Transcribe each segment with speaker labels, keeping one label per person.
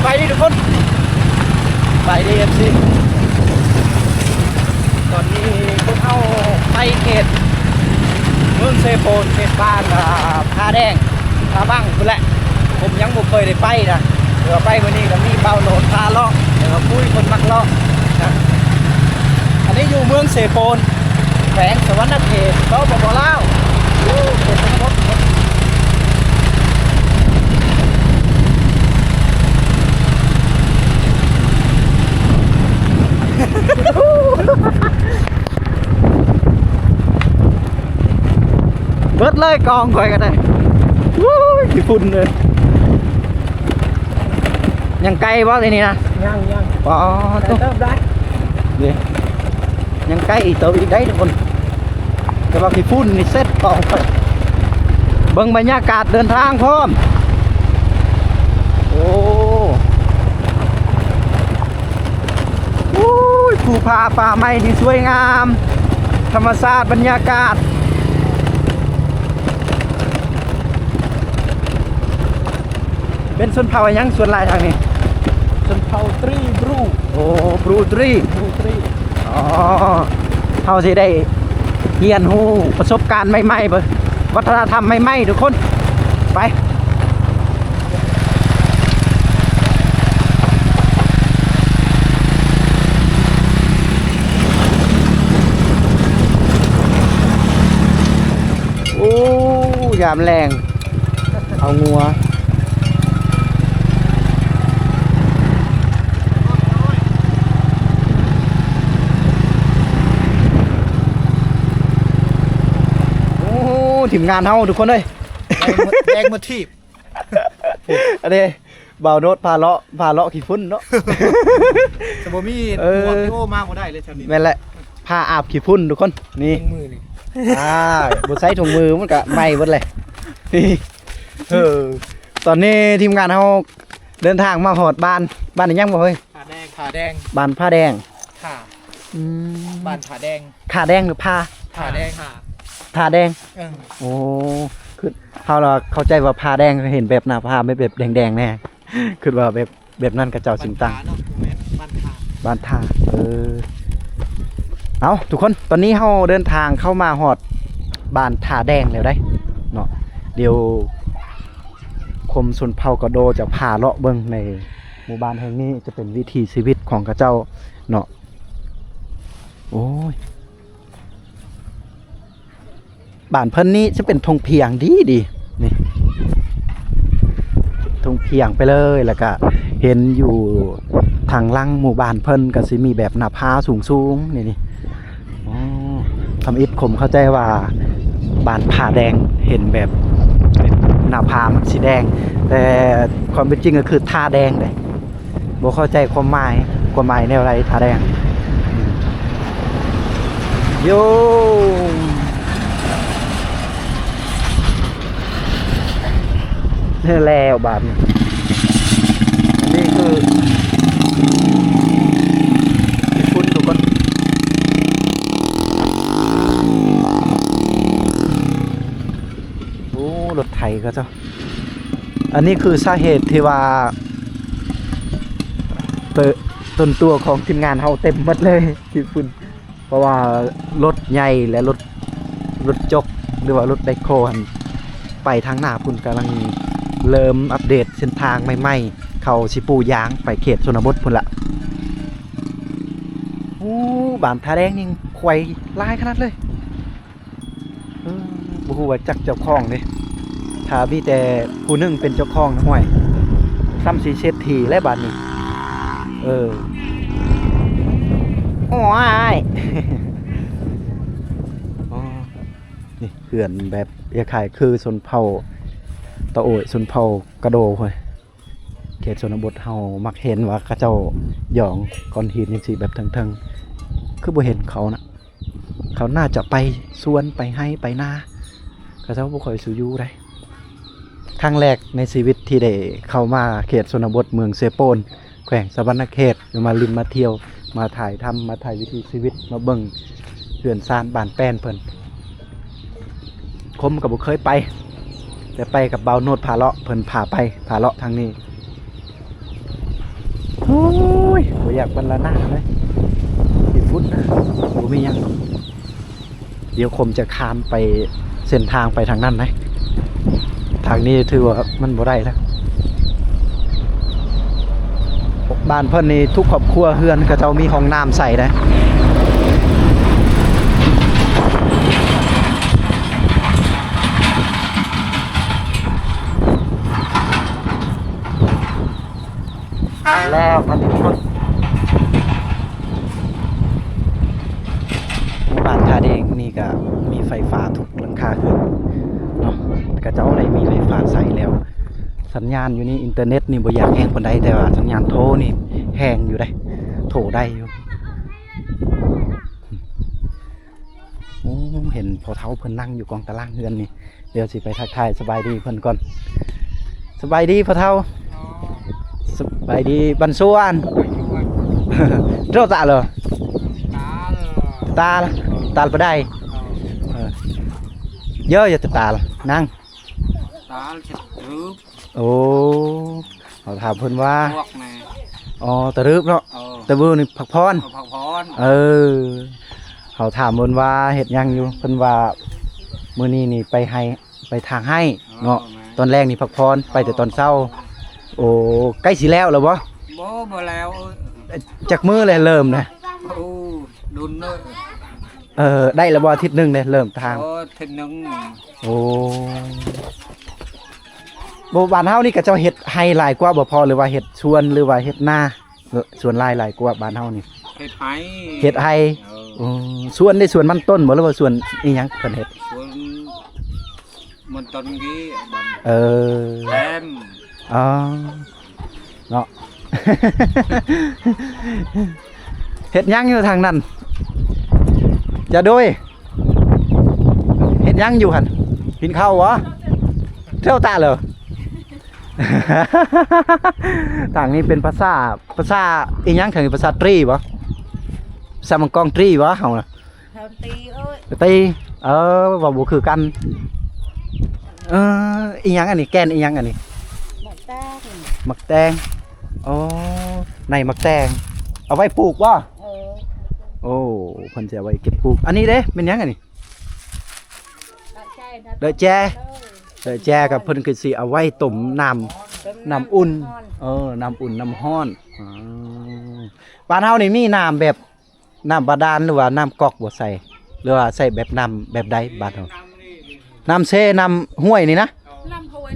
Speaker 1: ไปดิทุกคนไปดิเอฟซีตอนนี้พวกเขาไปเขตเมืองเซโปนเขตบ้านผาแดงผาบ้างนั่นแหละผมยังไม่เคยได้ไปนะเดี๋ยวไปวันนี้ก็มีเบาโหลดพาเลาะเดี๋ยวคุยคนมักเลาะนะอันนี้อยู่เมืองเซโปนแขวงสวรรณเขตเขาบอกเล่าวเขตชนบทเบิดเลยกองก่อยกันได้วู้ยขี้ฝุ่นเลยยังไกลบ่ทีนี้นะยังอ๋อต้องได้เดี๋ยวยังไกลอีกตัวอีกได้ทุกคนแต่ว่าขี้ฝุ่นนี่เซ็ตกองไปเบิ่งบรรยากาศเดินทางพร้อมโอ้ยภูผาป่าไม้ที่สวยงามธรรมชาติบรรยากาศเป็นชนเผ่ายังส่วนลายทางนี้ชนเผ่าตรีบรูโอ้บรูตรีอ๋อเผ่าสิได้เรียนรู้ประสบการณ์ใหม่ๆไปวัฒนธรรมใหม่ๆทุกคนไปโอ้ยามแรงเอางัวทีมงานเฮาทุกคนเลยแดงมาทีบอันนี้บ่าวโน้ตพาเลาะขี้ฝุ่นเนาะแต่บ่มีหัวโง่มากบ่ได้เลยแถวนี้แม่นแหละพาอาบขี้ฝุ่นทุกคนนี่มือนี่บ่ใส่ถุงมือมันก็ไหม้เบิดเลยตอนนี้ทีมงานเฮาเดินทางมาฮอดบ้านยังบ่เฮ้ยผาแดงบ้านผาแดงค่ะบ้านผาแดงขาแดงหรือผาแดงผาแดงโอ้คือเราเข้าใจว่าผาแดงเห็นแบบหน้าผาไม่แบบแดงๆแน่คือว่าแบบนั้นกระเจ้าสิงตังบ้านผาเอาทุกคนตอนนี้เราเดินทางเข้ามาหอดบ้านผาแดงแล้วได้เนาะเดี๋ยวคมชนเผ่ากระโดจะพาเลาะเบิ้งในหมู่บ้านแห่งนี้จะเป็นวิถีชีวิตของกระเจ้าเนาะโอ้ยบ้านเพิ่นนี้จะเป็นธงเพียงดีนี่ธงเพียงไปเลยแล้วก็เห็นอยู่ทางล่างหมู่บ้านเพิ่นก็สิมีแบบหน้าผาสูงนี่อ๋อทำอิฐผมเข้าใจว่าบ้านผาแดงเห็นแบบหน้าผามันสีแดงแต่ความเป็นจริงก็คือทาแดงเลยบ่เข้าใจความหมายแนวอะไรทาแดงโยนี่แล้วบาทนี่คือคุณทุกคนโอ้รถไถก็เจ้าอันนี้คือสาเหตุที่ว่าต้นตัวของทีมงานเราเต็มหมดเลยที่ฝุ่นเพราะว่ารถใหญ่และรถจกหรือว่ารถไดโคนไปทางหน้าพุ่นกำลังเริ่มอัปเดตเส้นทางใหม่ๆเขาสิปูยางไปเขตชนบทพุ่นละโอ้บ้านผาแดงนี่ไขว่ลายขนาดเลยบุหัวจักเจ้าของเลยถ้ามีแต่ผู้นึงเป็นเจ้าของห่วยซ้ำสีเช็ดทีและบ้านนี้โอ้ยนี่เขื่อนแบบยาขายคือชนเผ่าตะโอยชนเผ่ากระโดเฮ้ยเขตชนบทเฮามักเห็นว่าเขาเจ้าหยองก้อนหินจังซี่แบบทั้งคือบ่เห็นเขานะเขาน่าจะไปสวนไปให้ไปนาเขาเจ้าบ่ค่อยสู่อยู่ได้ครั้งแรกในชีวิตที่ได้เข้ามาเขตชนบทเมืองเซโปนแขวงสวรรณเขตมาลินมาเที่ยวมาถ่ายทำมาถ่ายวิถีชีวิตมาเบิ่งเขื่อนซานบ้านแป้นเพิ่นคมกับบุเคยไปแต่ไปกับเบาโนดพาเลาะเพิ่นพาไปพาเลาะทางนี้ โอ้ยบ่อยากบรรณาเลยสิฟุตนะบ่มีหยังเดี๋ยวคมจะข้ามไปเส้นทางไปทางนั้นนะทางนี้ถือว่ามันบ่ได้แล้วบ้านเพิ่นนี่ทุกครอบครัวเฮือนก็จะมีห้องน้ำใส่นะแล้วอันนี้คนหมู่บ้านท่าแดงนี่ก็มีไฟฟ้าทุกหลังคาเฮือนเนาะก็เจ้าได้มีไฟฟ้าใส่แล้วสัญญาณอยู่นี่อินเทอร์เน็ตนี่บ่อยากแห้งปานใดแต่ว่าสัญญาณโทรนี่แห้งอยู่ได้โทรได้อยู่โอ้เห็นพอเท้าเพิ่นนั่งอยู่กองตารางเฮือนนี่เดี๋ยวสิไปทักทายสบายดีเพิ่นก่อนสบายดีพอเท้าสบายดีบันส่วนเจ้าตาเลยตาตาไปได้เยอะจะตานั่ง
Speaker 2: ตาจะรืบ
Speaker 1: โอ้เขาถามเพิ่นว่า
Speaker 2: พวกนี่
Speaker 1: อ๋อตะรึบเนาะตะบือนี่ผักพร
Speaker 2: ผักพร
Speaker 1: เขาถามเพิ่นว่าเฮ็ดยังอยู่เพิ่นว่ามื้อนี้นี่ไปทางให้เนาะตอนแรกนี่ผักพรไปแต่ตอนเช้าโอ้ใกล้สิแล้วเหรอบ่
Speaker 2: แล้ว
Speaker 1: จักมื้อเลยเริ่มนะ
Speaker 2: โอ้ดุน
Speaker 1: เลยได้แล้วบ่อาทิตย์นึงเลยเริ่มทาง
Speaker 2: อาทิตย์นึง
Speaker 1: โอ้บ่บ้านเฮานี่ก็เจ้าเฮ็ดให้หลายกว่าบ่พอหรือว่าเฮ็ดสวนหรือว่าเฮ็ดนาสวนหลายกว่าบ้านเฮานี่
Speaker 2: เฮ็ดให้
Speaker 1: สวนได้สวนมันต้นบ่หรือว่าสวนอีหยังเพิ่นเฮ็ด
Speaker 2: สวนมันต้นกี้แซม
Speaker 1: อ๋อเนาะ เฮ็ดยังอยู่ทางนั้นจะโดยเฮ็ดยังอยู่หั่นกินข้าววะเท่าตาเลย ทางนี้เป็นภาษาอีหยังทางนี้ภาษาตรีบ่ภาษามังกรตรีบ่เฮาน่ะ
Speaker 3: ตีเอ้ย
Speaker 1: ตีว่าบ่คือกันอีหยังอันนี้แกนอีหยังอันนี้มักแตงอ๋อในมักแตงเอาไว้ปลูกบ่โอ้เพิ่นจะไว้เก็บปลูกอันนี้เด้เป็นยังไงนี่เดอแจกับเพิ่นคือสิเอาไว้ต้มน้ำอุ่นน้ำอุ่นน้ำร้อนบ้านเฮานี่มีน้ำแบบน้ำบาดาลหรือว่าน้ำก๊อกบ่ใส่หรือว่าใส่แบบน้ำแบบใดบ้านเฮาน้ำเซน้ำห้วยนี่นะ
Speaker 3: น้ำห้วย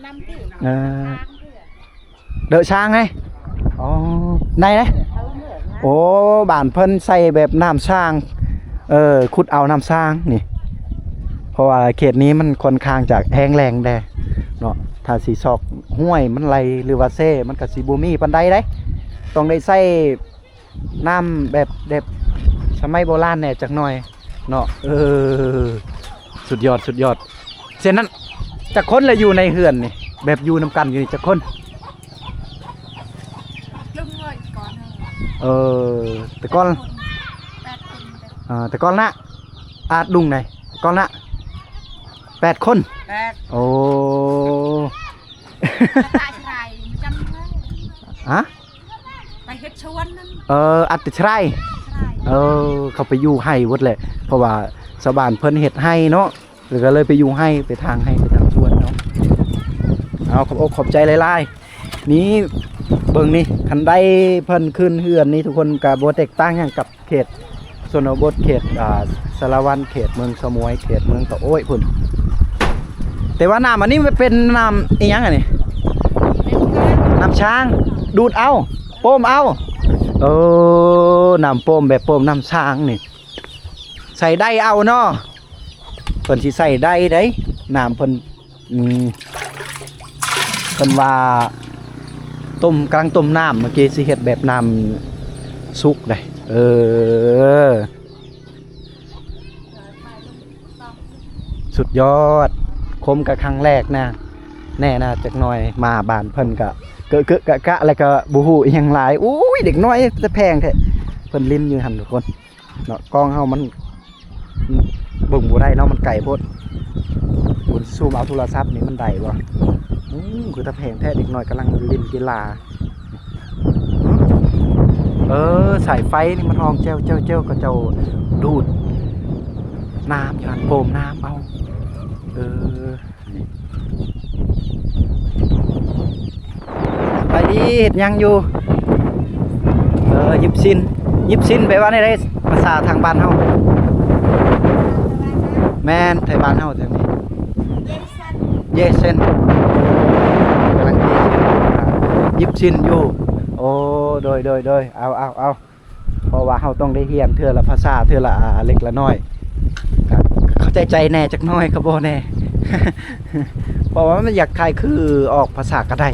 Speaker 3: น้ำตื้อ
Speaker 1: เดอะช้างไงอ๋อในนะโอ้บ้านเพิ่นใส่แบบน้ำช้างขุดเอาน้ำช้างนี่เพราะว่าเขตนี้มันค่อนข้างจากแห้งแล้งแดเนาะถ้าสีซอกห้วยมันไหลหรือว่าเซ่มันก็สิบ่มีปานใดเด้ต้องได้ใส่น้ำแบบสมัยโบราณแน่จักหน่อยเนาะสุดยอดเส้นนั้นจักคนละอยู่ในเฮือนนี่แบบอยู่นำกันอยู่นี่จักคนแต่ก่อนละอาจดุงไหนก่อนละ8 คนโอ้
Speaker 3: ตายชายจำได้
Speaker 1: ฮะ
Speaker 3: ไปเฮ็ดชวนนั่น
Speaker 1: อัดติดไรเขาไปอยู่ให้หมดเลยเพราะว่าชาวบ้านเพิ่นเฮ็ดให้เนาะหรือก็เลยไปอยู่ให้ไปทางให้ไปทางชวนเนาะเอาขอบใจหลายๆนี้เบิ่งนี่คันได้เพิ่นขึ้นเฮือนนี่ทุกคนก็บ่แตกต่างหยังกับเขตชนบทเขตสารวันเขตเมืองสมวยเขตเมืองตะโอ้ยพุ่นแต่ว่าน้ำอันนี้มันเป็นน้ำอีหยังอันนี้น้ำช้างดูดเอาโป้มเอาน้ำโป้มแบบโป้มน้ำช้างนี่ใส่ได้เอาเนาะเพิ่นสิใส่ได้เด้น้ำเพิ่นว่าต้มกลางต้มน้ำเมื่อกี้สิเฮ็ดแบบน้ำสุกได้สุดยอดคมกับครั้งแรกนะแน่นะจักหน่อยมาบ้านเพิ่นก็กะแล้วก็บ่ฮู้อีหยังหลายอุ้ยเด็กน้อยจะแพงแท้เพิ่นลิ้นอยู่หั่นทุกคนเนาะกล้องเฮามันเบิ่งบ่ได้เนาะมันไกลโพดคุณซูมเอาโทรศัพท์นี่มันได้บ่คือตะแพงแท้เด็กน้อยกำลังเล่นกีฬา สายไฟนี่มันห้องเจ้าก็เจ้าดูดน้ำอยู่หันโปมน้ำเอาไปดีเห็ดยังอยู่ยิบซินไปว่าได้ภาษาทางบ้านเฮาแม่นไทยบ้านเฮาทางนี้เยเซนกำลังดียิบซินอยู่โอ้โดยเอาเพราะว่าเฮาต้องได้เรียนเทื่อละภาษาเทื่อละเล็กละน้อยเข้าใจแน่จักน้อยก็บ่แน่ เพราะว่ามันอยากคายคือออกภาษากระได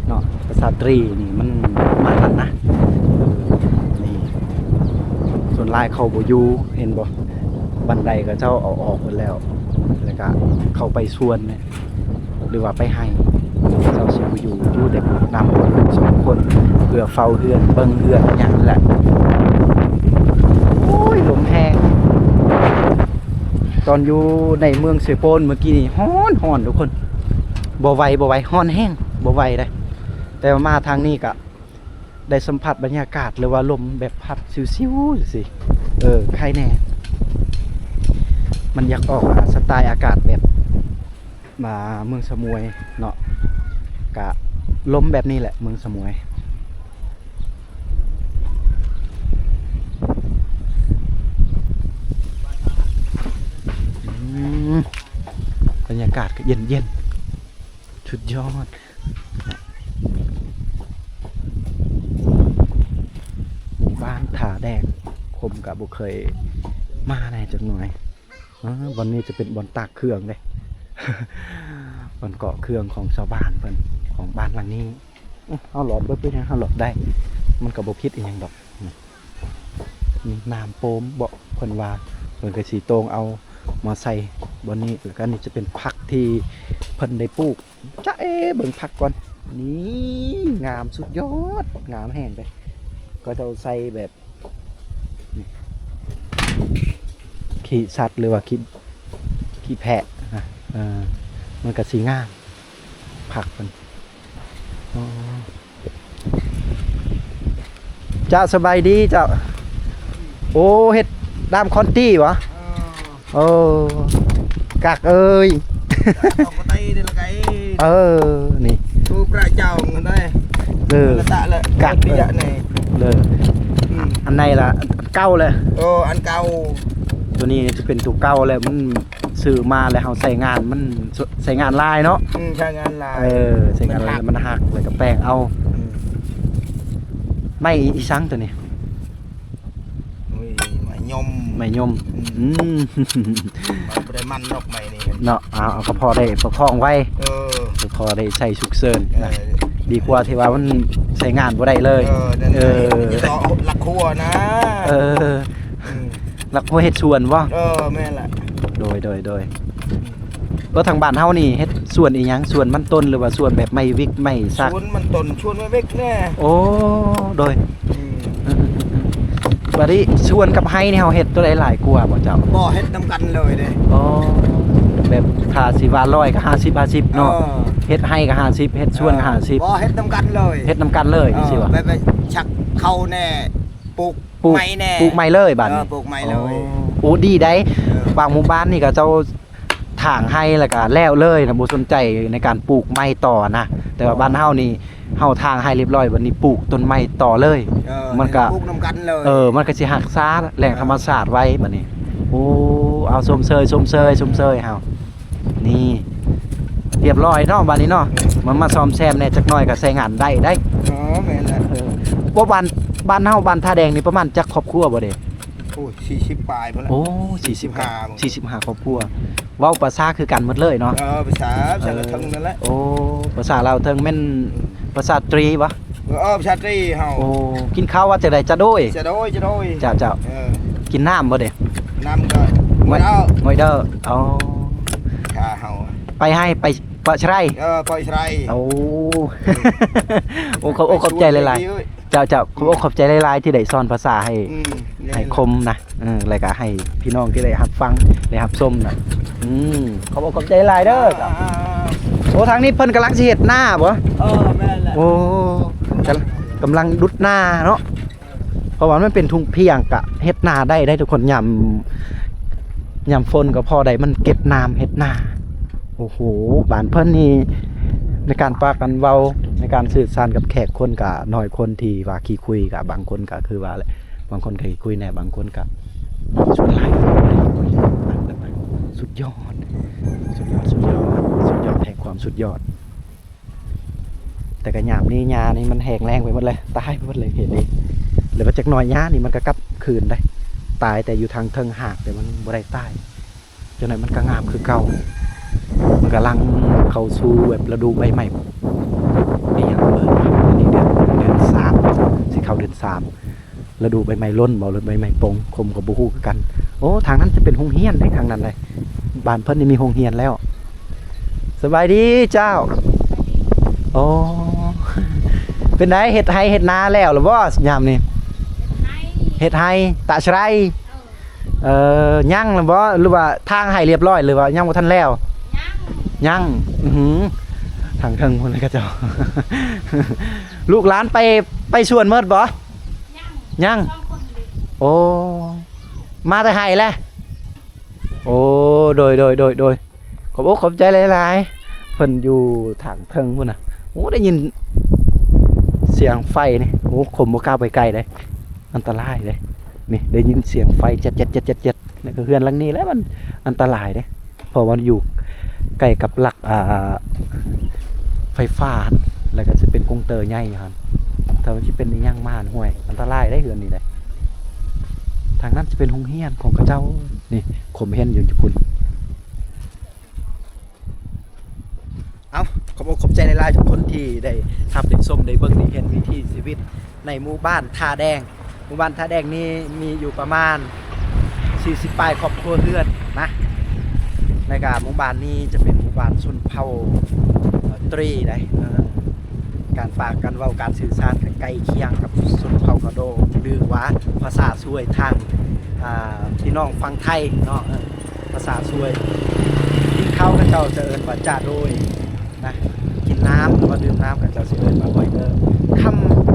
Speaker 1: เนาะภาษาตรีนี่มันมาทันนะนี่ส่วนลายเขาบ่อยู่เห็นบ่บันไดก็เจ้าเอาออกหมดแล้วแล้วก็เข้าไปส่วนเนี่ยหรือว่าไปให้เจ้าสิบ่อยู่แต่นำคน2คนเพื่อเฝ้าเฮือนเบิ่งเฮือนอย่างนั้นแหละโอ้ยลมแห้งตอนอยู่ในเมืองเซโปนเมื่อกี้นี่ฮ้อนทุกคนบ่ไหวฮ้อนแห้งบ่ไหวได้แต่ว่ามาทางนี้ก็ได้สัมผัสบรรยากาศหรือว่าลมแบบพัดซิวๆสิใครแน่มันอยากออกสไตล์อากาศแบบมาเมืองสมุยเนาะกะลมแบบนี้แหละเมืองสมุยบรรยากาศก็เย็นชุดยอดหมู่บ้านถาแดงผมกับบุเคยมาในจังหน่อยวันนี้จะเป็นบอนตากเครื่องเลย บอนเกาะเครื่องของชาวบ้านเพิ่นของบ้านหลังนี้เอาหลอดเพื่อนเอาหลอดได้มันกับบพิษอีกอย่างดอกนี่น้ำโปมเบาะเพิ่นว่าเพิ่นกระสีโตงเอามาใส่บนนี้หรือกันนี่จะเป็นผักที่เพิ่นได้ปลูกจ้าเบิ่งผักก่อนนี่งามสุดยอดงามแห้งไปก็จะใส่แบบขี้สัตว์หรือว่าขี้แพะมันก็สีงามผักมันจ้าสบายดีจ้าโอ้เห็ดดามคอนตี้วะโอ้กากเอ้ยนี่ทูกระเจ้าเงินได้กากเลยอันไหนล่ะเก้าเลย
Speaker 2: อันเก่า
Speaker 1: ตัวนี้จะเป็นตัวเก้าเลยมันซื้อมาแล้วเขาใส่งานมันใส่งานลายเนาะ
Speaker 2: ใช้งานลาย
Speaker 1: ใส่งานลายมันหักเลยกับแป้งเอาไม่อีสังตัวนี้ไม่ยม
Speaker 2: ไม่ได้มันนกไม่นี่
Speaker 1: เนาะเอาก็พอได้ประคองไว้พอได้ใส่ฉุกเฉินดีกว่าที่ว่ามันใส่งานบ่ได้เลย
Speaker 2: หลักครัวนะ
Speaker 1: หลักครัวเฮ็ดสวนวะ
Speaker 2: แม่นแหละ
Speaker 1: โดยก็ทางบ้านเฮานี่เฮ็ดสวนอีหยังสวนมันต้นหรือว่าสวนแบบไม่วิกไม่ซัก
Speaker 2: สวนมันต้นสวนไม่วิกแน่
Speaker 1: โอ้โดยบัดนี้ชวนกับไฮนี่เฮาเฮ็ดตัวใดหลายกว่าบ่เจ้า
Speaker 2: บ่เฮ็ดนำกันเลยเด้
Speaker 1: อ๋อแบบค่าสิว่า100ก็50เนาะเฮ็ดไฮก็50เฮ็ดชวนก็50
Speaker 2: บ่เฮ็ดนำกันเลย
Speaker 1: เฮ็ดนำกันเลยสิว่า
Speaker 2: แบบชักเข้าแน่ปลูกไม้แน่
Speaker 1: ปลูกไม้เลยบัดนี้
Speaker 2: ปลูกไม้เลย
Speaker 1: โอ้ดีได้บางหมู่บ้านนี่ก็เจ้าถางให้แล้วก็แล้วเลยนะบ่สนใจในการปลูกไม้ต่อนะแต่ว่าบ้านเฮานี่เฮาทางให้เรียบร้อยวันนี้ปลูกต้นไม้ต่อเลยมันก็
Speaker 2: ปลูกนำกันเลย
Speaker 1: มันก็สิรักษาแหล่งธรรมชาติไว้บัดนี้โอ้เอาชมเชยเฮานี่เรียบร้อยเนาะบัดนี้เนาะมันมาซ่อมแซมแน่จักหน่อยก็ใช้งานได้
Speaker 2: แม่นแหละ
Speaker 1: ว่าบ้านเฮาบ้านท่าแดงนี่ประมาณจักครอบครัวบ่เด้
Speaker 2: โอ้40ปลายพุ่นละ
Speaker 1: โอ้45ครอบครัวเว้าภาษาคือกันหมดเลยเนาะ
Speaker 2: ภาษาลาวเทิงนั่นแหละ
Speaker 1: โอ้ภาษาลาวเทิงแม่นภาษาตรีบ่
Speaker 2: ภาษาตรีเฮา
Speaker 1: โอ้กินข้าวว่าจังได๋จะโดย
Speaker 2: เ
Speaker 1: จ้ากินน้ำบ่เด้
Speaker 2: น้ำก็
Speaker 1: ไม่เด้ออ๋อ
Speaker 2: ค่ะเฮา
Speaker 1: ไปให้ไปปะไชไร
Speaker 2: ปะไชไร
Speaker 1: โอ้ขอบใจหลายๆเจ้าขอบใจหลายๆที่ได้สอนภาษาให้คมนะแล้วก็ให้พี่น้องที่ได้รับฟังได้รับชมนะขอบใจหลายเด้อโอ้ทางนี้เพิ่นกำลังสิเฮ็ดหน้าบ่
Speaker 2: แม่นแหละ
Speaker 1: โอ้กำลังดุดหน้าเนาะ เพราะว่ามันเป็นทุ่งเพียงกะเฮ็ดนาได้ทุกคนยามฝนก็พอได้มันเก็บน้ำเฮ็ดนาโอ้โหบ้านเพิ่นนี่ในการปากันเว้าในการสื่อสารกับแขกคนกะน้อยคนที่ว่าขี้คุยกะบางคนก็คือว่าแหละบางคนก็ขี้คุยแน่บางคนก็ส่วนหลายสุดยอดแห่งความสุดยอดแต่กระหยามนี่ยานี่มันแห้งแรงไปหมดเลยตายไปหมดเลยเห็นดิหรือว่าจากหน่อยยานี่มันก็กลับคืนได้ตายแต่อยู่ทางเทิงหากแต่มันบ่ได้ตายจนไหนมันก็งามคือเก่ามันกำลังเข้าสู่แบบฤดูใบใหม่นี่ยังเปิดอันนี้เดือน3สิเข้าเดือน3ฤดูใบไม้ล้นบ่หรือใบไม้ปงคมกับบุฮูกันโอ้ทางนั้นจะเป็นโรงเรียนได้ทางนั้นเลยบ้านเพิ่นนี่มีโรงเรียนแล้วสบายดีเจ้าโอ้เป็นไงเฮ็ดไร่เฮ็ดนาแล้วหรือบ่ยามนี้เฮ็ดไร่ตะไคร้ยังหรือบ่หรือว่าทางให้เรียบร้อยหรือว่ายังบ่ทันแล้วยังทางเทิงพุ่นเลยก็เจ้า ลูกหลานไปชวนเมิดบ่ยังโอ้มาแต่ให้แหละโอ้โดยขอบอกขอบใจหลายๆเพิ่นอยู่ทางเทิงพุ่นน่ะโอ้ได้ยินเสียงไฟนี่โอ้ผมบ่กล้าไปไกลเลยอันตรายเลยนี่ได้ยินเสียงไฟเจ็ดนี่ก็เฮือนหลังนี้แล้วมันอันตรายเด้เพราะว่าอยู่ใกล้กับหลักไฟฟ้าแล้วก็จะเป็นกงเตอร์ใหญ่ครับถ้ามันจะเป็นอีหยังม่านห้วยอันตรายได้เฮือนนี่เลยทางนั้นจะเป็นโรงเรียนของกระเจ้านี่ผมเห็นอยู่ญี่ปุ่นเอาขอบใจในไลน์ทุกคนที่ได้ทำได้ส้มได้เบิ่งได้เห็นวิถีชีวิตในหมู่บ้านท่าแดงหมู่บ้านท่าแดงนี่มีอยู่ประมาณ40 ปลายครอบครัวเรือนนะในการหมู่บ้านนี้จะเป็นหมู่บ้านชนเผ่าตรีได้การฝากกันเว้าการสื่อสารกันใกล้เคียงกับชนเผ่ากะโดหรือว่าภาษาช่วยทางพี่น้องฟังไทยเนาะภาษาช่วยกินข้าวกับเจ้าจะเอิ้นว่าจ่าโดยนะกินน้ำหรือว่าดื่มน้ำกับเจ้าสิเอิ้นว่าหอยเด้อ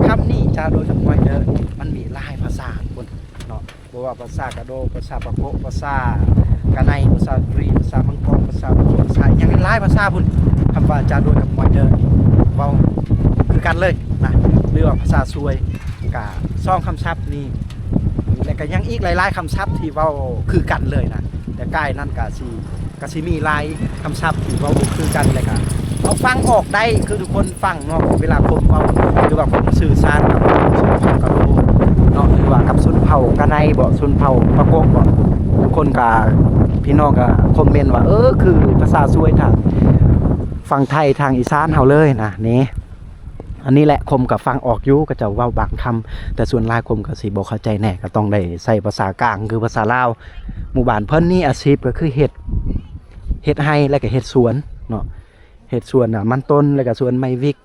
Speaker 1: คำนี้จ่าโดยกับหอยเด้อมันมีหลายภาษาคนเนาะบ่ว่าภาษากะโดภาษาปะโกภาษากะไนภาษาตรีภาษามังกรภาษาภาษายังมีหลายภาษาพุ่นคำว่าจ่าโดยกับหอยเด้อเว้าคือกันเลยนะหรือว่าภาษาช่วยกะซ่องคำศัพท์นี่และก็ยังอีกหลายๆคำศัพท์ที่เว้าคือกันเลยนะแต่ใกล้นั่นกะสิมีหลายคำศัพท์ที่เว้าคือกันเลยกะเอาฟังออกได้คือทุกคนฟังเนาะเวลาผมเว้าหรือว่าผมสื่อสารกับชนเผ่ากะโดเนาะหรือว่ากับชนเผ่ากะไนบ่ชนเผ่าปะโกบ่ทุกคนกะพี่น้องก็คอมเมนต์ว่าคือภาษาช่วยทางฝั่งไทยทางอีสานเฮาเลยนะนี่อันนี้แหละคมกับฟังออกอยู่ก็จะเว้าบางคำแต่ส่วนหลายคมก็สิบ่เข้าใจแน่ก็ต้องได้ใส่ภาษากลางคือภาษาลาวหมู่บ้านเพิ่นนี่อาชีพก็คือเฮ็ดไร่แล้วก็เฮ็ดสวนเนาะเฮ็ดสวนน่ะมันต้นแล้วก็สวนไม้วิก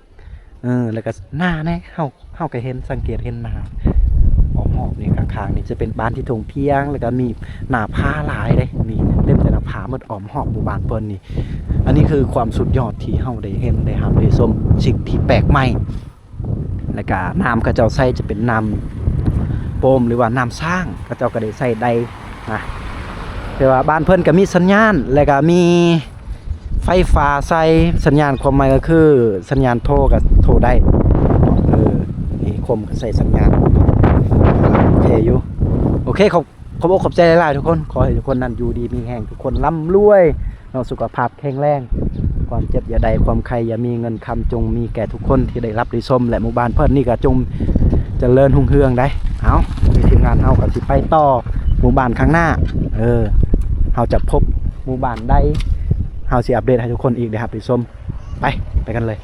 Speaker 1: แล้วก็หน้าแน่เฮาก็เห็นสังเกตเห็นหน้าหอบนี่ข้างๆนี่จะเป็นบ้านที่ทงเพียงแล้วก็มีหน้าผาหลายเด้นี่เต็มแต่หน้าผาหมดอ้อมหอบหมู่บ้านเพิ่นนี่อันนี้คือความสุดยอดที่เฮาได้เห็นได้รับได้ชมสิ่งที่แปลกใหม่แล้วก็น้ำกระเจ้าใส่จะเป็นน้ำโปมหรือว่าน้ำสร้างกระเจ้าก็ได้ใส่ได้นะแต่ว่าบ้านเพิ่นก็มีสัญญาณแล้วก็มีไฟฟ้าใส่สัญญาณความหมายก็คือสัญญาณโทรก็โทรได้นี่คมก็ใส่สัญญาณโอเคอยู่โอเคขอบใจหลายๆทุกคนขอให้ทุกคนนั้นอยู่ดีมีแห่งทุกคนร่ำรวยสุขภาพแข็งแรงความเจ็บอย่าใดความใครอย่ามีเงินคำจงมีแก่ทุกคนที่ได้รับได้ชมและหมู่บ้านเพิ่นนี่ก็จงเจริญรุ่งเรืองได้เอามีทีมงานเฮาก็สิไปต่อหมู่บ้านข้างหน้าเฮาจะพบหมู่บ้านใดเฮาสิอัปเดตให้ทุกคนอีกได้รับได้ชมไปกันเลย